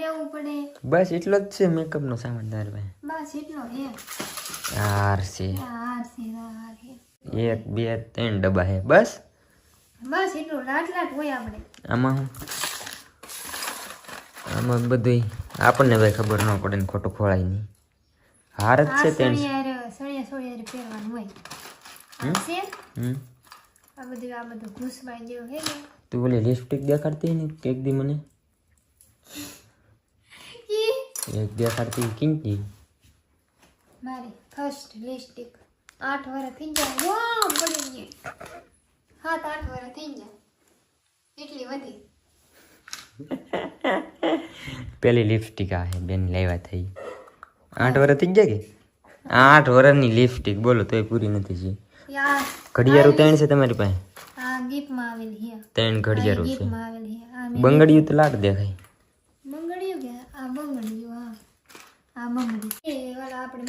લેવું પડે. બસ એટલો જ છે મેકઅપ નો સામાન તારી પાસે? બસ એટલો હે. હાર છે હાર છે હાર હે. 1 2 3 ડબ્બા હે બસ એટલું લાટ હોય આપણે. આમાં બધું આપણને ભાઈ ખબર ન પડે ને ખોટું ખોળાય નહીં. હાર જ છે તેણ સળિયા પહેરવાનું હોય. આ છે આ બધું ઘૂસવાઈ જેવું હે ને. તું ઓલી લિપસ્ટિક દેખાડતી ને એક દી મને એક દેખાડતી કિંકી મારી ફર્સ્ટ લિપસ્ટિક 8 વર્ષ થઈ જાય. વાહ પડી ગઈ 7-8 વર્ષ થઈ જાય એટલી વધી. પેલી લિપસ્ટિક આ હે બેન લેવા થઈ 8 વર્ષ થઈ ગયા કે 8 વર્ષની લિપસ્ટિક બોલો તોય પૂરી નથી છે. યાર ઘડિયાળું ત્રણ છે તમારી પાસે? આ ગિફ્ટમાં આવેલી હે. 3 ઘડિયાળું છે. ગિફ્ટમાં આવેલી હે. આ બંગડીયું તો લાટ દેખાય. બંગડીયું કે આ બંગડીયું. હા આ બંગડી એ વાલા આપણે